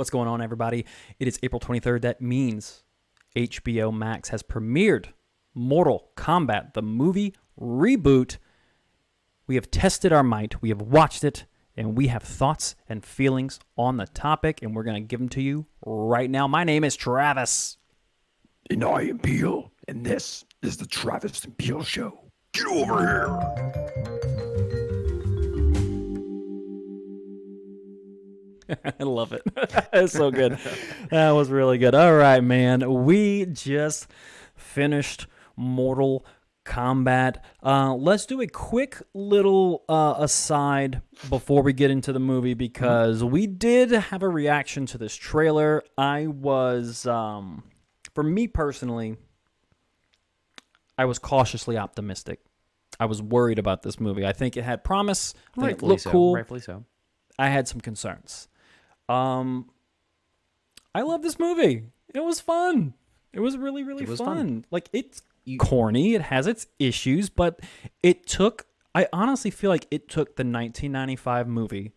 What's going on, everybody? It is April 23rd. That means HBO Max has premiered Mortal Kombat, the movie reboot. We have tested our might, we have watched it, and we have thoughts and feelings on the topic, and we're going to give them to you right now. My name is Travis. And I am Peel, and this is the Travis and Peel Show. Get over here! I love it. It's so good. That was really good. All right, man. We just finished Mortal Kombat. Let's do a quick little aside before we get into the movie, because we did have a reaction to this trailer. I was, for me personally, I was cautiously optimistic. I was worried about this movie. I think it had promise. I think it looked cool. Rightfully so. I had some concerns. I love this movie. It was fun. It was really, really fun. Like, it's corny. It has its issues, but I honestly feel like it took the 1995 movie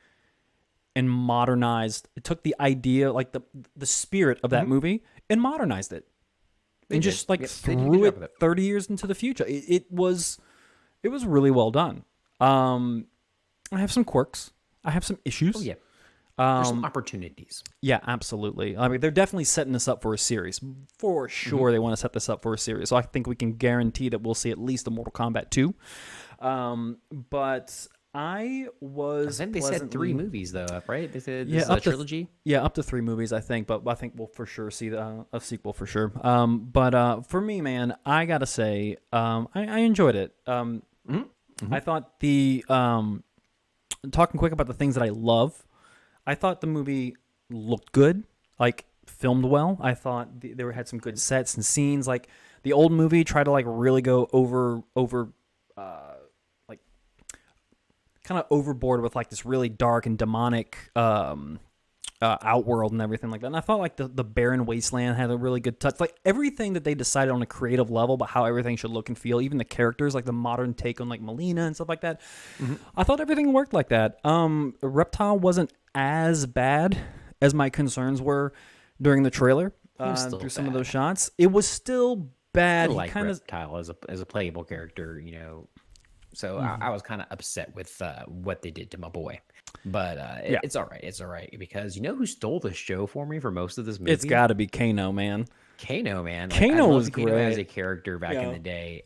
and modernized. It took the idea, like the spirit of that movie, and modernized it. And just threw it 30 years into the future. It was really well done. I have some quirks. I have some issues. Oh, yeah. There's some opportunities. Yeah, absolutely. I mean, they're definitely setting this up for a series. For sure, they want to set this up for a series. So I think we can guarantee that we'll see at least a Mortal Kombat 2. But I think they said 3 movies, though, right? They said this is a trilogy? Up to 3 movies, I think. But I think we'll for sure see a sequel for sure. But for me, man, I got to say, I enjoyed it. I thought talking quick about the things that I love, I thought the movie looked good, like filmed well. I thought they had some good sets and scenes. Like the old movie tried to really go over kind of overboard with this really dark and demonic outworld and everything like that. And I thought the barren wasteland had a really good touch. Like everything that they decided on a creative level about how everything should look and feel, even the characters, like the modern take on Melina and stuff like that. I thought everything worked like that. Reptile wasn't as bad as my concerns were during the trailer. Through some of those shots, it was still bad. I like Reptile as a playable character, So I was kind of upset with what they did to my boy, but it's all right. It's all right, because who stole the show for me for most of this movie? It's got to be Kano, man. Kano, man. Kano was great as a character back in the day,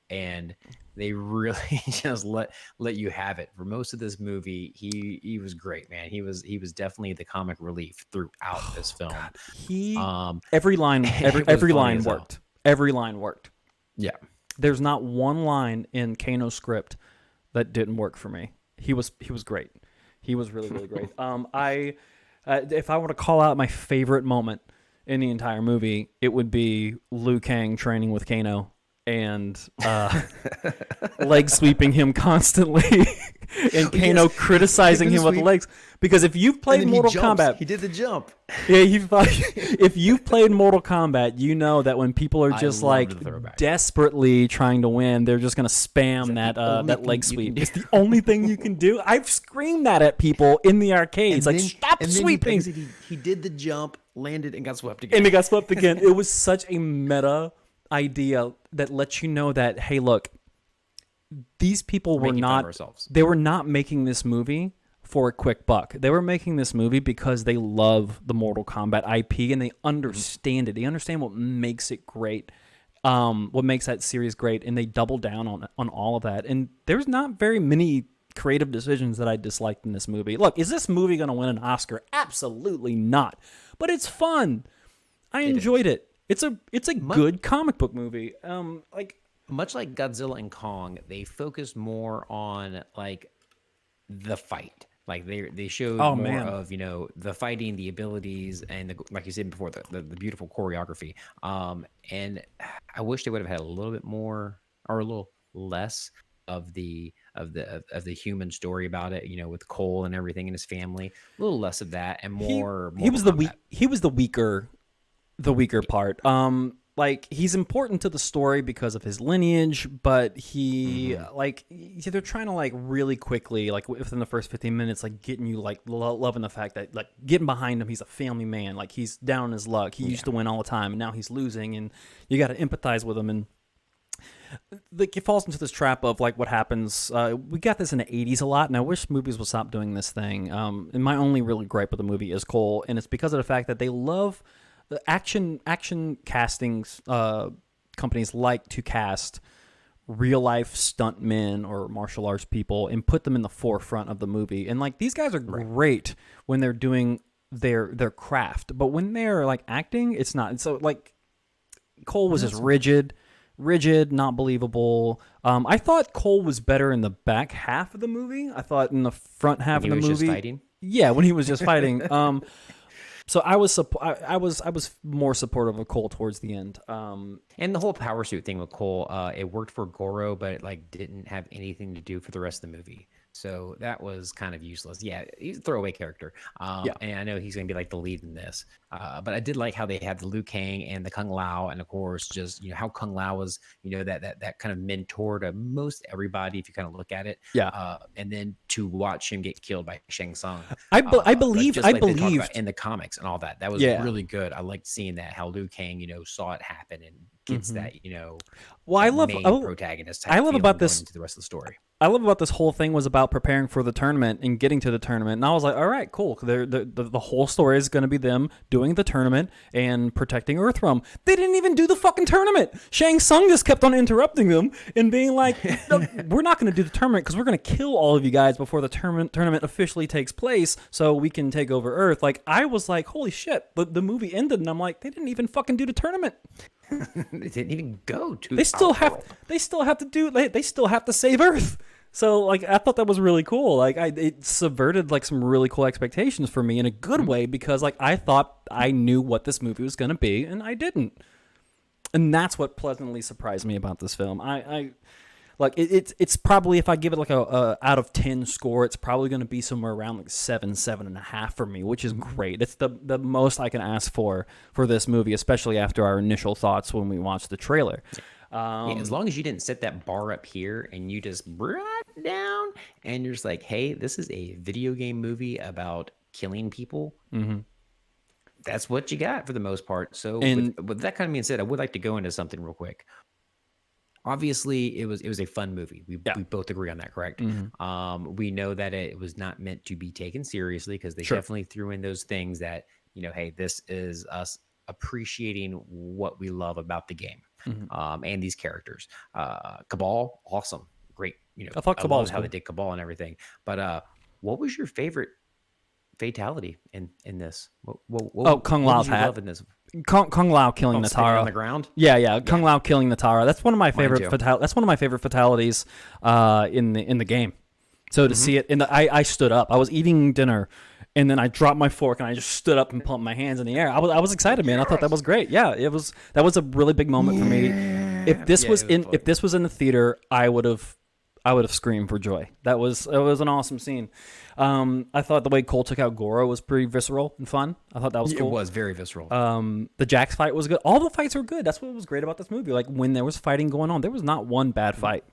and they really just let you have it for most of this movie. He was great, man. He was definitely the comic relief throughout this film. God. Every line worked. Every line worked. Yeah. There's not one line in Kano's script that didn't work for me. He was great. He was really, really great. If I were to call out my favorite moment in the entire movie, it would be Liu Kang training with Kano and leg sweeping him constantly, and Kano criticizing him with the legs. Because if you've played Mortal Kombat, he did the jump. Yeah, if you've played Mortal Kombat, you know that when people are just desperately trying to win, they're just gonna spam that leg sweep. It's the only thing you can do. I've screamed that at people in the arcades, stop sweeping. He did the jump, landed, and got swept again. It was such a meta idea that lets you know that, hey, look, these people were not making this movie for a quick buck. They were making this movie because they love the Mortal Kombat IP and they understand it. They understand what makes it great, what makes that series great, and they double down on all of that. And there's not very many creative decisions that I disliked in this movie. Look, is this movie going to win an Oscar? Absolutely not. But it's fun. I enjoyed it. It's a good comic book movie. Much like Godzilla and Kong, they focused more on the fight. They showed more of the fighting, the abilities, and like you said before, the beautiful choreography. And I wish they would have had a little bit more or a little less of the human story about it. With Cole and everything in his family, a little less of that and more. He was the weaker part. like he's important to the story because of his lineage, but he like they're trying to like really quickly, like within the first 15 minutes, like getting you like loving the fact that like getting behind him, he's a family man, like he's down on his luck. He used to win all the time, and now he's losing, and you got to empathize with him. And like it falls into this trap of like what happens. We got this in the 80s a lot, and I wish movies would stop doing this thing. And my only really gripe with the movie is Cole, and it's because of the fact that they love the action castings. Companies like to cast real life stuntmen or martial arts people and put them in the forefront of the movie. And like these guys are great when they're doing their craft, but when they're like acting, it's not. And so like Cole was just rigid, not believable. I thought Cole was better in the back half of the movie. I thought in the front half of the movie, just fighting. Yeah, when he was just fighting. So I was more supportive of Cole towards the end. And the whole power suit thing with Cole, it worked for Goro, but it like didn't have anything to do for the rest of the movie. So that was kind of useless. Yeah, he's a throwaway character. And I know he's going to be like the lead in this. But I did like how they had the Liu Kang and the Kung Lao, and of course, just how Kung Lao was, that kind of mentor to most everybody if you kind of look at it. Yeah. And then to watch him get killed by Shang Tsung. I believe in the comics and all that. That was really good. I liked seeing that how Liu Kang, saw it happen and gets that, well, I love main protagonist. I love about this into the rest of the story. I love about this whole thing was about preparing for the tournament and getting to the tournament. And I was like, all right, cool. The whole story is going to be them doing the tournament and protecting Earthrealm. They didn't even do the fucking tournament. Shang Tsung just kept on interrupting them and being like, no, we're not going to do the tournament because we're going to kill all of you guys before the tournament officially takes place so we can take over Earth. Like, I was like, holy shit. The movie ended and I'm like, they didn't even fucking do the tournament. They didn't even go to. They still have to save Earth. So like I thought that was really cool. Like it subverted like some really cool expectations for me in a good way because like I thought I knew what this movie was going to be and I didn't. And that's what pleasantly surprised me about this film. I like it's probably if I give it like a out of 10 score, it's probably going to be somewhere around like 7.5 for me, which is great. It's the most I can ask for this movie, especially after our initial thoughts when we watched the trailer. As long as you didn't set that bar up here and you just brought it down and you're just like, hey, this is a video game movie about killing people. That's what you got for the most part. So with that kind of being said, I would like to go into something real quick. Obviously, it was a fun movie. We both agree on that, correct? We know that it was not meant to be taken seriously because they definitely threw in those things that, hey, this is us appreciating what we love about the game. And these characters. Cabal, awesome, great. I thought Cabal was how they did Cabal and everything. But what was your favorite fatality in this? What Kung Lao's hat. In this? Kung Lao killing Natara on the ground. Yeah. Kung Lao killing Natara. That's one of my favorite. That's one of my favorite fatalities in the game. So to see it I stood up. I was eating dinner. And then I dropped my fork and I just stood up and pumped my hands in the air. I was excited, man. I thought that was great. Yeah, that was a really big moment for me. If this was in the theater, I would have screamed for joy. It was an awesome scene. I thought the way Cole took out Goro was pretty visceral and fun. I thought that was cool. It was very visceral. The Jax fight was good. All the fights were good. That's what was great about this movie. Like when there was fighting going on, there was not one bad fight.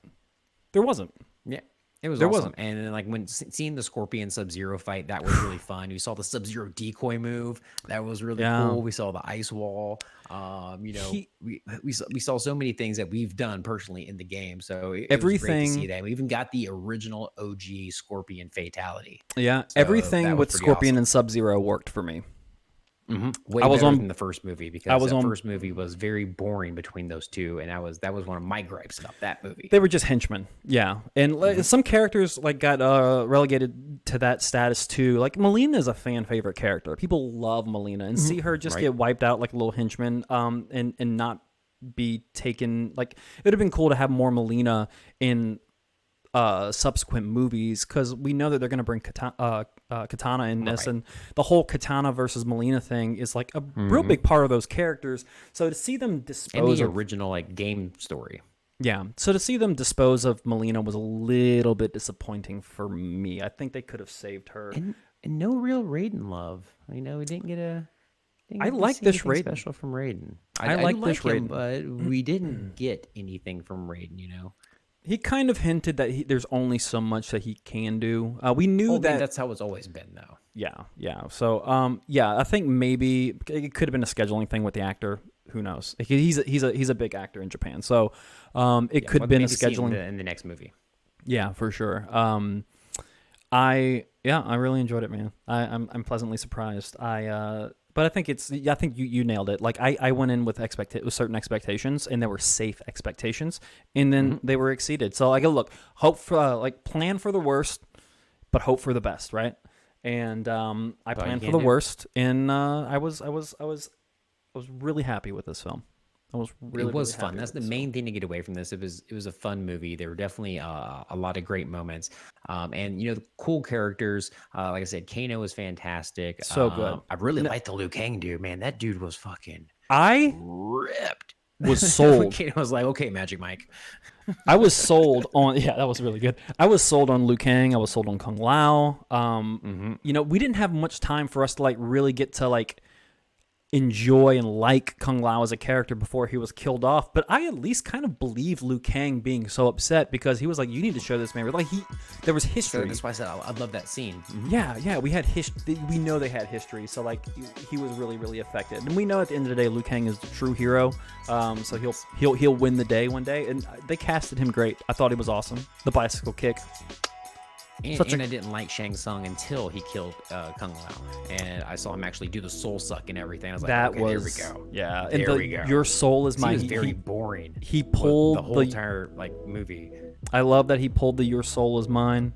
There wasn't. Yeah. It was awesome. And then, like, when seeing the Scorpion Sub-Zero fight, that was really fun. We saw the Sub-Zero decoy move. That was really cool. We saw the ice wall. We saw so many things that we've done personally in the game. So it was great to see that. We even got the original OG Scorpion fatality. Yeah, so everything with Scorpion and Sub-Zero worked for me. Way better than the first movie because the first movie was very boring between those two, and that was one of my gripes about that movie. They were just henchmen, yeah, and some characters like got relegated to that status too. Like Melina is a fan favorite character. People love Melina, and see her just get wiped out like a little henchman, and not be taken. Like it would have been cool to have more Melina in subsequent movies because we know that they're going to bring Katana in this, and the whole Katana versus Melina thing is like a real big part of those characters. So to see them dispose of the original like game story, so to see them dispose of Melina was a little bit disappointing for me. I think they could have saved her. And no real Raiden love. We didn't get a. I like this Raiden special from Raiden. I like this him, Raiden, but we didn't get anything from Raiden. He kind of hinted that there's only so much that he can do. We knew that that's how it's always been, though. Yeah. So, I think maybe it could have been a scheduling thing with the actor. Who knows? He's a big actor in Japan, so it could have been a scheduling in the next movie. Yeah, for sure. I really enjoyed it, man. I'm pleasantly surprised. But I think you nailed it. Like I went in with certain expectations, and there were safe expectations, and then they were exceeded. So I go, look, hope for plan for the worst, but hope for the best, right? And I planned for the worst, and I was really happy with this film. It was really fun. That's the main thing to get away from this. It was a fun movie. There were definitely a lot of great moments, and the cool characters. Like I said, Kano was fantastic. So good. I really liked the Liu Kang dude. Man, that dude was fucking ripped. Was sold. Kano was like, okay, Magic Mike. I was sold on. Yeah, that was really good. I was sold on Liu Kang. I was sold on Kung Lao. We didn't have much time for us to really get to enjoy and like Kung Lao as a character before he was killed off, but I at least kind of believe Liu Kang being so upset because he was like, "You need to show this man." There was history. So that's why I said I love that scene. Mm-hmm. Yeah, we had history. We know they had history, so he was really, really affected, and we know at the end of the day, Liu Kang is the true hero. So he'll win the day one day, and they casted him great. I thought he was awesome. The bicycle kick. And I didn't like Shang Tsung until he killed Kung Lao, and I saw him actually do the soul suck and everything. I was like, here we go. Yeah, and we go. Your soul is mine. He was very boring. He pulled the whole entire movie. I love that he pulled the "Your soul is mine."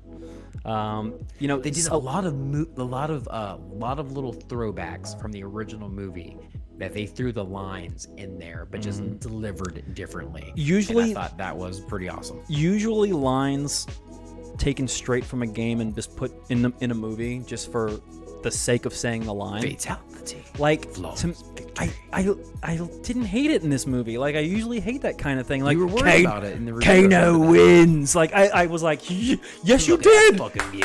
They did a lot of little throwbacks from the original movie that they threw the lines in there, but just delivered differently. Usually, and I thought that was pretty awesome. Usually, lines taken straight from a game and just put in a movie just for the sake of saying the line. Fatality. I didn't hate it in this movie. I usually hate that kind of thing. You were worried about it in the review. Kano wins. I was like, yes, you did.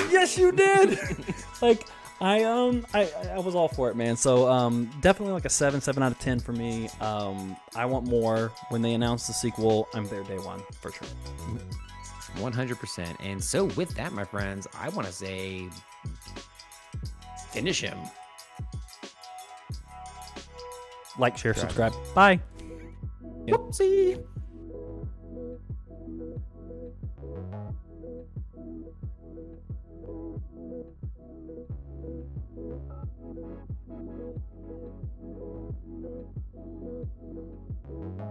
Yes, you did. I was all for it, man. So definitely a 7 out of 10 for me. I want more. When they announce the sequel, I'm there day one for sure. 100%. And so with that, my friends, I want to say finish him. Like, share, subscribe. Bye. Whoopsie.